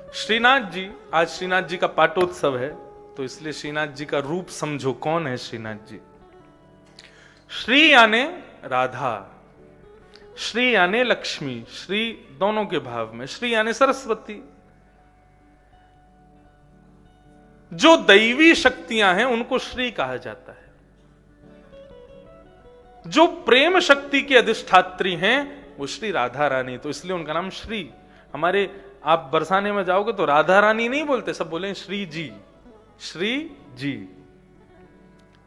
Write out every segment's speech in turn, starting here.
श्रीनाथ जी, आज श्रीनाथ जी का पाटोत्सव है, तो इसलिए श्रीनाथ जी का रूप समझो। कौन है श्रीनाथ जी? श्री यानी राधा, श्री यानी लक्ष्मी, श्री दोनों के भाव में, श्री यानी सरस्वती। जो दैवी शक्तियां हैं उनको श्री कहा जाता है। जो प्रेम शक्ति की अधिष्ठात्री हैं वो श्री राधा रानी, तो इसलिए उनका नाम श्री। हमारे आप बरसाने में जाओगे तो राधा रानी नहीं बोलते, सब बोले श्री जी, श्री जी।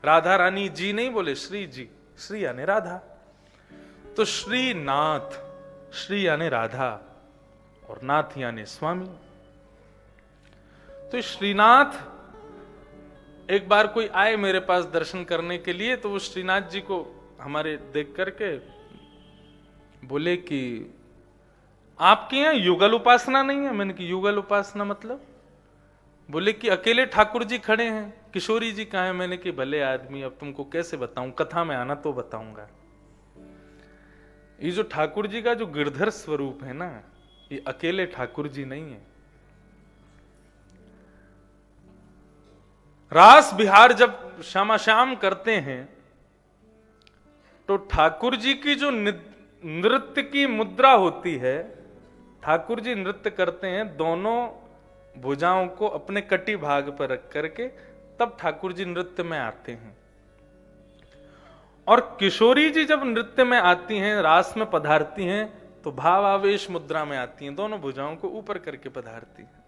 राधा रानी जी नहीं बोले, श्री जी। श्री यानी राधा, तो श्रीनाथ, श्री यानी राधा और नाथ यानी स्वामी। तो श्रीनाथ, एक बार कोई आए मेरे पास दर्शन करने के लिए, तो वो श्रीनाथ जी को हमारे देख करके बोले कि आपके यहां युगल उपासना नहीं है। मैंने कि युगल उपासना मतलब? बोले कि अकेले ठाकुर जी खड़े हैं, किशोरी जी कहां है? मैंने कि भले आदमी, अब तुमको कैसे बताऊं, कथा में आना तो बताऊंगा। ये जो ठाकुर जी का जो गिरधर स्वरूप है ना, ये अकेले ठाकुर जी नहीं है। रास बिहार जब श्यामा श्याम करते हैं तो ठाकुर जी की जो नृत्य की मुद्रा होती है, ठाकुर जी नृत्य करते हैं दोनों भुजाओं को अपने कटी भाग पर रख करके, तब ठाकुर जी नृत्य में आते हैं। और किशोरी जी जब नृत्य में आती हैं, रास में पधारती हैं, तो भाव आवेश मुद्रा में आती हैं, दोनों भुजाओं को ऊपर करके पधारती हैं।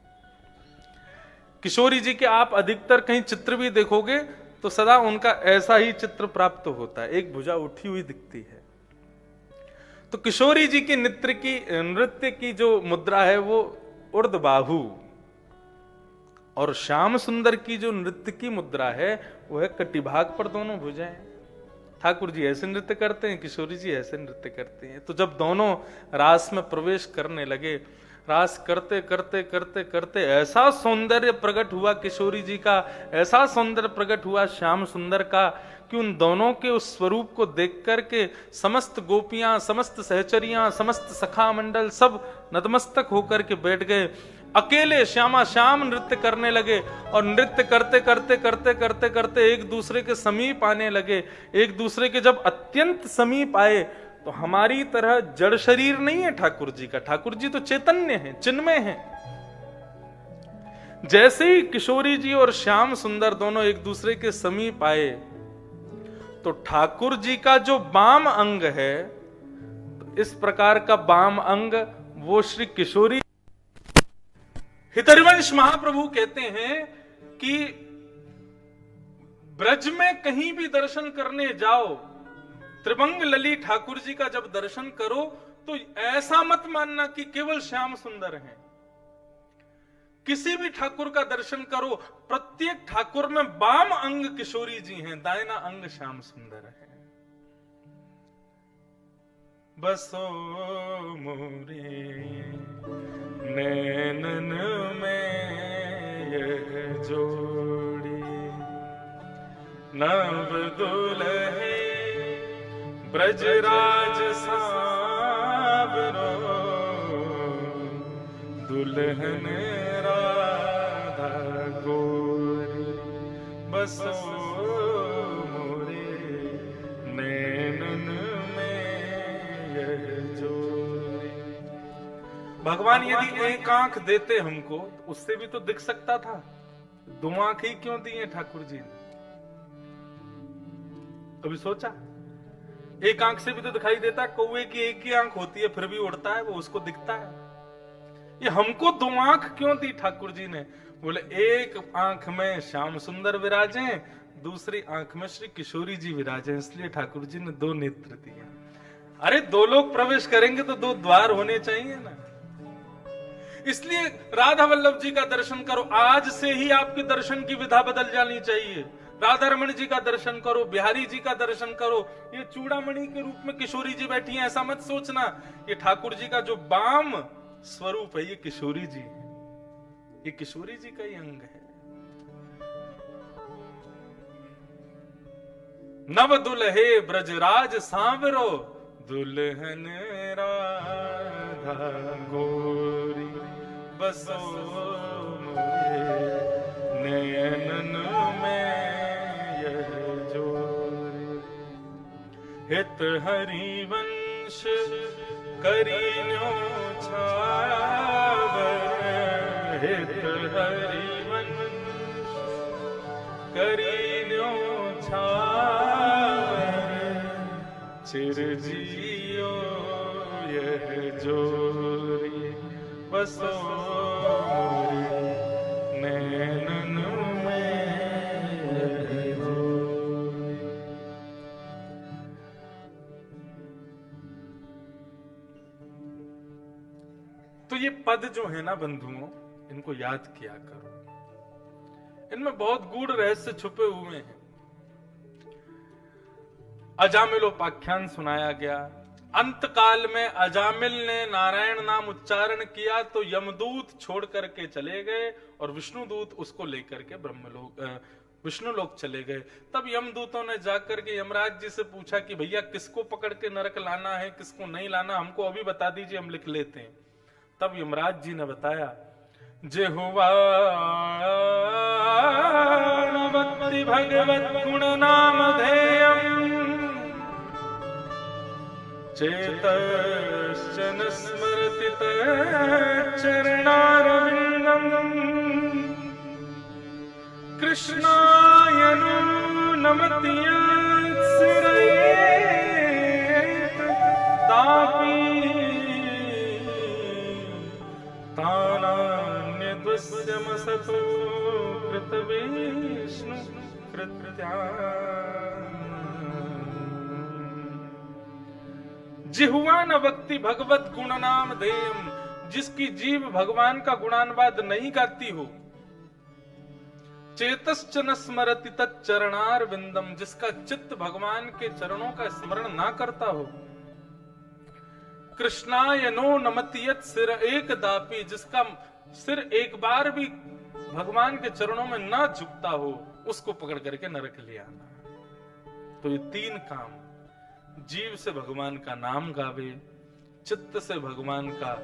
किशोरी जी के आप अधिकतर कहीं चित्र भी देखोगे तो सदा उनका ऐसा ही चित्र प्राप्त होता है, एक भुजा उठी हुई दिखती है। तो किशोरी जी की नृत्य की जो मुद्रा है वो उर्ध बाहु, और श्याम सुंदर की जो नृत्य की मुद्रा है वो है कटिभाग पर दोनों भुजाएं। ठाकुर जी ऐसे नृत्य करते हैं, किशोरी जी ऐसे नृत्य करते हैं। तो जब दोनों रास में प्रवेश करने लगे, रास करते करते करते करते ऐसा सौंदर्य प्रकट हुआ किशोरी जी का, ऐसा सौंदर्य प्रकट हुआ श्याम सुंदर का, कि उन दोनों के उस स्वरूप को देख करके समस्त गोपियां, समस्त सहचरियां, समस्त सखा मंडल सब नतमस्तक होकर के बैठ गए। अकेले श्यामा श्याम नृत्य करने लगे, और नृत्य करते करते करते करते करते एक दूसरे के समीप आने लगे। एक दूसरे के जब अत्यंत समीप आए तो हमारी तरह जड़ शरीर नहीं है ठाकुर जी का, ठाकुर जी तो चैतन्य है, चिन्मय है। जैसे ही किशोरी जी और श्याम सुंदर दोनों एक दूसरे के समीप आए, तो ठाकुर जी का जो वाम अंग है, तो इस प्रकार का वाम अंग वो श्री किशोरी। हितरिवंश महाप्रभु कहते हैं कि ब्रज में कहीं भी दर्शन करने जाओ, त्रिभंग लली ठाकुर जी का जब दर्शन करो तो ऐसा मत मानना कि केवल श्याम सुंदर हैं। किसी भी ठाकुर का दर्शन करो, प्रत्येक ठाकुर में वाम अंग किशोरी जी हैं, दाहिना अंग श्याम सुंदर है। बसो मोरे नैनन में यह जोड़ी, नव दुल्हे ब्रजराज सावरो, दुल्हन राधा गोरी, बसो मोरे नैनन में यह जोड़ी। भगवान यदि एक आंख देते हमको तो उससे भी तो दिख सकता था, दो आंख ही क्यों दिए ठाकुर जी ने? कभी सोचा? एक आंख से भी तो दिखाई देता, कौवे की एक ही आंख होती है फिर भी उड़ता है, वो उसको दिखता है। ये हमको दो आंख क्यों दी ठाकुर जी ने? बोले एक आंख में श्याम सुंदर विराजे, दूसरी आंख में श्री किशोरी जी विराजे, इसलिए ठाकुर जी ने दो नेत्र दिया। अरे दो लोग प्रवेश करेंगे तो दो द्वार होने चाहिए ना। इसलिए राधा वल्लभ जी का दर्शन करो, आज से ही आपकी दर्शन की विधा बदल जानी चाहिए। राधा रमण जी का दर्शन करो, बिहारी जी का दर्शन करो, ये चूड़ामणि के रूप में किशोरी जी बैठी हैं, ऐसा मत सोचना। ये ठाकुर जी का जो वाम स्वरूप है ये किशोरी जी है, ये किशोरी जी का ही अंग है। नव दुल्हे ब्रजराज सांवरो, दुल्हन राधा गोरी, बसो नयनन में यह जोर। हित हरिवंश करीन्यो छावर, हित हरिवंश करीन्यो छावर। चिरजियो यह जोरी बसो नैनन में यह जोरी। तो ये पद जो है ना बंधुओं, इनको याद किया करो, इनमें बहुत गूढ़ रहस्य छुपे हुए हैं। अजामिलोपाख्यान सुनाया गया। अंतकाल में अजामिल ने नारायण नाम उच्चारण किया तो यमदूत छोड़ करके चले गए और विष्णुदूत उसको लेकर के ब्रह्मलोक विष्णुलोक चले गए। तब यमदूतों ने जाकर के यमराज जी से पूछा कि भैया किसको पकड़ के नरक लाना है, किसको नहीं लाना, हमको अभी बता दीजिए, हम लिख लेते हैं। तब यमराज जी ने बताया, जे हुआ नवति भगवत गुण नाम धेयम् चेतश्चन स्मरति चरणारविन्दम् कृष्णाय नो नमति तापि तानान्यद्वस्यमसतो कृतविष्णु कृत्या। जिह्वा न वक्ति भगवत गुण नाम धेयम्, जिसकी जीव भगवान का गुणानुवाद नहीं गाती हो। चेतश्च न स्मरति तच्चरणार विंदम, जिसका चित्त भगवान के चरणों का स्मरण ना करता हो। कृष्णाय नो नमति यत् सिर एक दापी, जिसका सिर एक बार भी भगवान के चरणों में ना झुकता हो, उसको पकड़ करके नरक ले आना। तो ये तीन काम, जीव से भगवान का नाम गावे, चित्त से भगवान का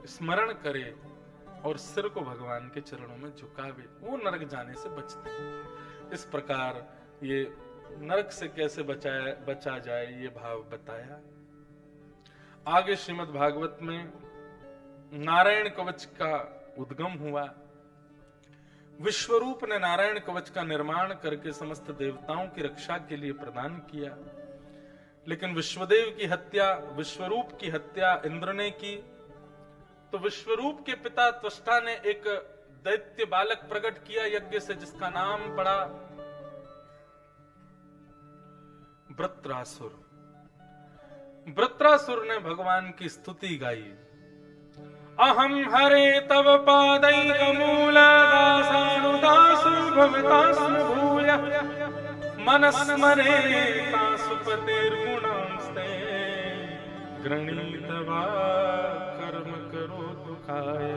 स्मरण करे और सिर को भगवान के चरणों में झुकावे, वो नरक जाने से बचते हैं। इस प्रकार ये नरक से कैसे बचा जाए ये भाव बताया। आगे श्रीमद् भागवत में नारायण कवच का उद्गम हुआ। विश्वरूप ने नारायण कवच का निर्माण करके समस्त देवताओं की रक्षा के लिए प्रदान किया, लेकिन विश्वदेव की हत्या, विश्वरूप की हत्या इंद्र ने की। तो विश्वरूप के पिता त्वष्टा ने एक दैत्य बालक प्रकट किया यज्ञ से, जिसका नाम पड़ा वृत्रासुर। वृत्रासुर ने भगवान की स्तुति गाई। अहम हरे तव पादैकमूलदासानुदासो भवतास्म भूयः मनस्मरे तासुपतेर्गुणांस्ते गृणीतवा कर्म करोतु काय।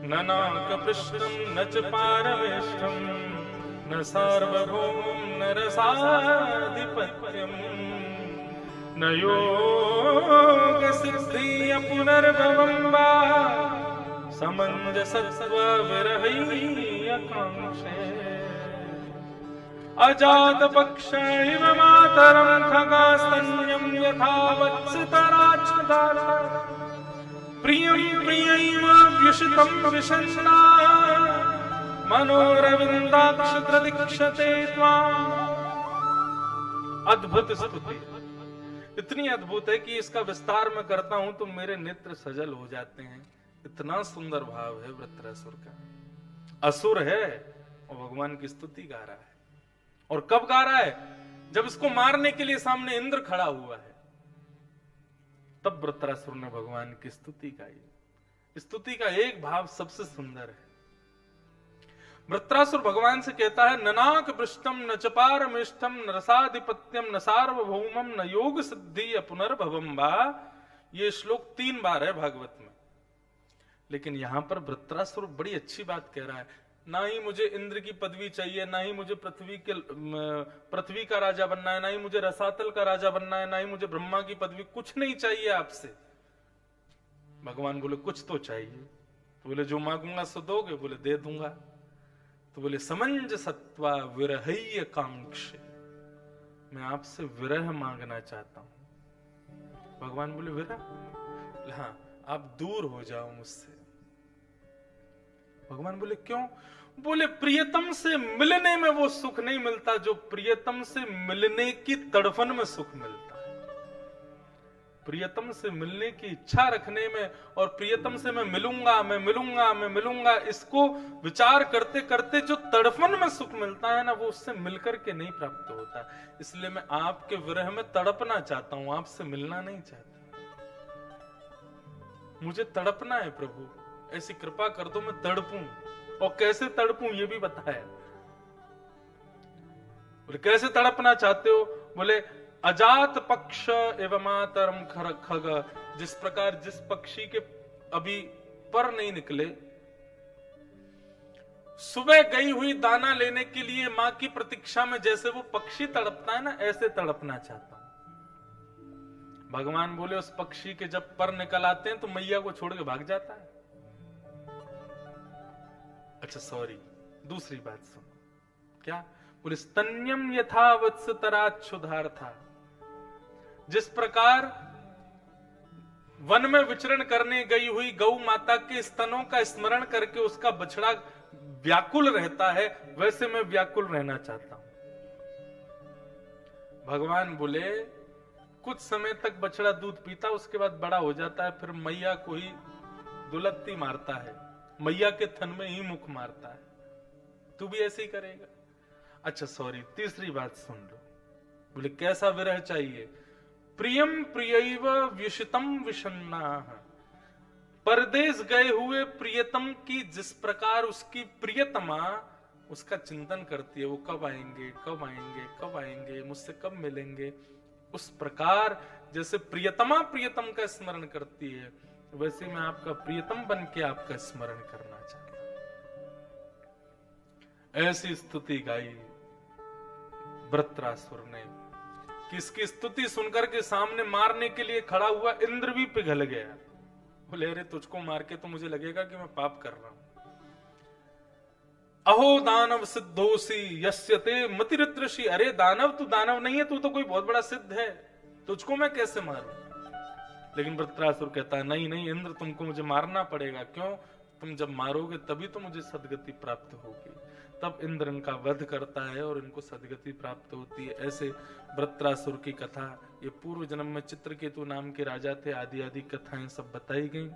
न नाकपृष्ठं न च पारमेष्ठं न सार्वभौमं न रसाधिपत्यम् न योग सिद्धि पुनर्भवं वा समंजसत्व विरहै आकांक्षे। अजात पक्ष इव मातरं खगास्तन्यं यथा वत्सतराच्छदाता प्रियं प्रियैव व्युषितं विषन्ना मनोरविन्दाक्ष प्रदीक्षते त्वाम्। अद्भुत स्तुति, इतनी अद्भुत है कि इसका विस्तार मैं करता हूं तो मेरे नेत्र सजल हो जाते हैं। इतना सुंदर भाव है वृत्रासुर का। असुर है और भगवान की स्तुति गा रहा है। और कब गा रहा है? जब इसको मारने के लिए सामने इंद्र खड़ा हुआ है, तब वृत्रासुर ने भगवान की स्तुति गाई। स्तुति का एक भाव सबसे सुंदर है। वृत्रासुर भगवान से कहता है, ननाक पृष्ठम न चपारमिष्ठम न रसाधिपत्यम न सार्वभौमम न योग सिद्धि पुनर्भवम वा। ये श्लोक 3 बार है भागवत में, लेकिन यहां पर वृत्रासुर बड़ी अच्छी बात कह रहा है। ना ही मुझे इंद्र की पदवी चाहिए, ना ही मुझे पृथ्वी का राजा बनना है, ना ही मुझे रसातल का राजा बनना है, ना ही मुझे ब्रह्मा की पदवी, कुछ नहीं चाहिए आपसे। भगवान बोले कुछ तो चाहिए। तो बोले जो मांगूंगा सो दोगे? बोले दे दूंगा। तो बोले समंजसत्वा विरहय्य कांक्षे, मैं आपसे विरह मांगना चाहता हूं। भगवान बोले विरह? बोले हाँ, आप दूर हो जाओ मुझसे। भगवान बोले क्यों? बोले प्रियतम से मिलने में वो सुख नहीं मिलता जो प्रियतम से मिलने की तड़फन में सुख मिलता है। प्रियतम से मिलने की इच्छा रखने में और प्रियतम से मैं मिलूंगा, मैं मिलूंगा, मैं मिलूंगा, इसको विचार करते करते जो तड़फन में सुख मिलता है ना, वो उससे मिलकर के नहीं प्राप्त होता। इसलिए मैं आपके विरह में तड़पना चाहता हूं, आपसे मिलना नहीं चाहता। मुझे तड़पना है प्रभु, ऐसी कृपा कर दो मैं तड़पूं। और कैसे तड़पूं ये भी बताया। बोले कैसे तड़पना चाहते हो? बोले अजात पक्ष एवं मातरम खग, जिस प्रकार जिस पक्षी के अभी पर नहीं निकले, सुबह गई हुई दाना लेने के लिए मां की प्रतीक्षा में जैसे वो पक्षी तड़पता है ना, ऐसे तड़पना चाहता हूं। भगवान बोले उस पक्षी के जब पर निकल आते हैं तो मैया को छोड़ के भाग जाता है। अच्छा सॉरी, दूसरी बात सुनो। क्या? बोले स्तन्यम यथा वत्स तराच्छुधार था, जिस प्रकार वन में विचरण करने गई हुई गौ माता के स्तनों का स्मरण करके उसका बछड़ा व्याकुल रहता है, वैसे मैं व्याकुल रहना चाहता हूं। भगवान बोले कुछ समय तक बछड़ा दूध पीता, उसके बाद बड़ा हो जाता है, फिर मैया को ही दुलत्ती मारता है, मैया के थन में ही मुख मारता है। तू भी ऐसे ही करेगा? अच्छा सॉरी, तीसरी बात सुन लो। बोले कैसा विरह चाहिए? प्रियम प्रियैव व्युषितम विषन्नाः, परदेश गए हुए प्रियतम की जिस प्रकार उसकी प्रियतमा उसका चिंतन करती है, वो कब आएंगे, कब आएंगे, कब आएंगे, मुझसे कब मिलेंगे, उस प्रकार जैसे प्रियतमा प्रियतम का स्मरण करती है, वैसे मैं आपका प्रियतम बन के आपका स्मरण करना चाहता हूं। ऐसी स्तुति गाई वृत्रासुर ने कि इसकी स्तुति सुनकर के सामने मारने के लिए खड़ा हुआ इंद्र भी पिघल गया। बोले अरे तुझको मार के तो मुझे लगेगा कि मैं पाप कर रहा हूं। अहो दानव सिद्धोसी यस्यते मतिरित्रषि, अरे दानव तू दानव नहीं है, तू तो कोई बहुत बड़ा सिद्ध है, तुझको मैं कैसे मारूं? लेकिन वृत्रासुर कहता है नहीं नहीं इंद्र, तुमको मुझे मारना पड़ेगा। क्यों? तुम जब मारोगे तभी तो मुझे सदगति प्राप्त होगी। तब इंद्र इनका वध करता है और इनको सदगति प्राप्त होती है। ऐसे वृत्रासुर की कथा, ये पूर्व जन्म में चित्रकेतु नाम के राजा थे, आदि आदि कथाएं सब बताई गई।